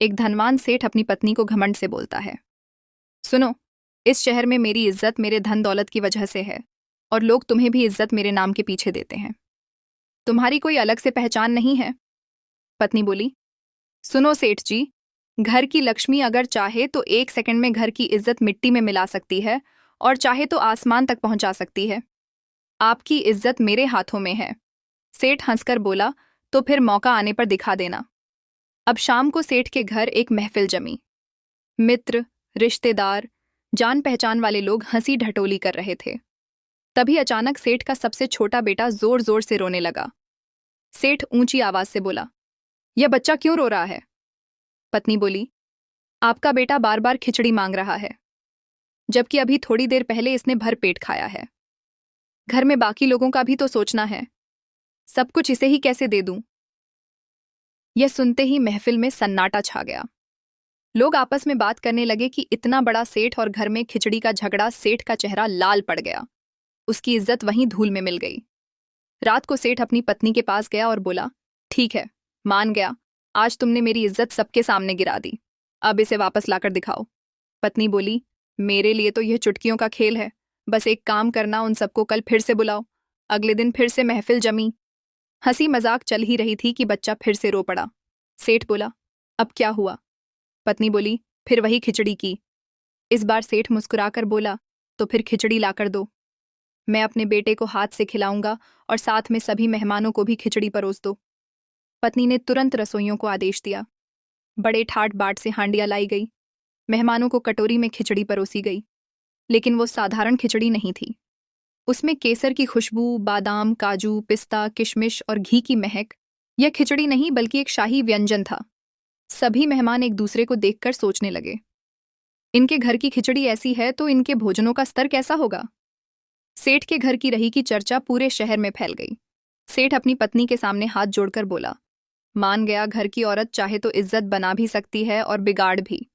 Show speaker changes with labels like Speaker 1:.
Speaker 1: एक धनवान सेठ अपनी पत्नी को घमंड से बोलता है, सुनो, इस शहर में मेरी इज्जत मेरे धन दौलत की वजह से है और लोग तुम्हें भी इज्जत मेरे नाम के पीछे देते हैं। तुम्हारी कोई अलग से पहचान नहीं है। पत्नी बोली, सुनो सेठ जी, घर की लक्ष्मी अगर चाहे तो 1 सेकंड में घर की इज्जत मिट्टी में मिला सकती है और चाहे तो आसमान तक पहुंचा सकती है। आपकी इज्जत मेरे हाथों में है। सेठ हंसकर बोला, तो फिर मौका आने पर दिखा देना। अब शाम को सेठ के घर एक महफिल जमी। मित्र, रिश्तेदार, जान पहचान वाले लोग हंसी ढटोली कर रहे थे। तभी अचानक सेठ का सबसे छोटा बेटा जोर जोर से रोने लगा। सेठ ऊंची आवाज से बोला, यह बच्चा क्यों रो रहा है? पत्नी बोली, आपका बेटा बार बार खिचड़ी मांग रहा है, जबकि अभी थोड़ी देर पहले इसने भर पेट खाया है। घर में बाकी लोगों का भी तो सोचना है, सब कुछ इसे ही कैसे दे दूं? यह सुनते ही महफिल में सन्नाटा छा गया। लोग आपस में बात करने लगे कि इतना बड़ा सेठ और घर में खिचड़ी का झगड़ा। सेठ का चेहरा लाल पड़ गया, उसकी इज्जत वहीं धूल में मिल गई। रात को सेठ अपनी पत्नी के पास गया और बोला, ठीक है, मान गया, आज तुमने मेरी इज्जत सबके सामने गिरा दी, अब इसे वापस लाकर दिखाओ। पत्नी बोली, मेरे लिए तो यह चुटकियों का खेल है, बस एक काम करना, उन सबको कल फिर से बुलाओ। अगले दिन फिर से महफिल जमी। हंसी मजाक चल ही रही थी कि बच्चा फिर से रो पड़ा। सेठ बोला, अब क्या हुआ? पत्नी बोली, फिर वही खिचड़ी की। इस बार सेठ मुस्कुराकर बोला, तो फिर खिचड़ी लाकर दो, मैं अपने बेटे को हाथ से खिलाऊंगा और साथ में सभी मेहमानों को भी खिचड़ी परोस दो। पत्नी ने तुरंत रसोइयों को आदेश दिया। बड़े ठाट बाट से हांडियां लाई गई, मेहमानों को कटोरी में खिचड़ी परोसी गई। लेकिन वो साधारण खिचड़ी नहीं थी, उसमें केसर की खुशबू, बादाम, काजू, पिस्ता, किशमिश और घी की महक। यह खिचड़ी नहीं बल्कि एक शाही व्यंजन था। सभी मेहमान एक दूसरे को देखकर सोचने लगे, इनके घर की खिचड़ी ऐसी है तो इनके भोजनों का स्तर कैसा होगा? सेठ के घर की रही की चर्चा पूरे शहर में फैल गई। सेठ अपनी पत्नी के सामने हाथ जोड़कर बोला, मान गया, घर की औरत चाहे तो इज्जत बना भी सकती है और बिगाड़ भी।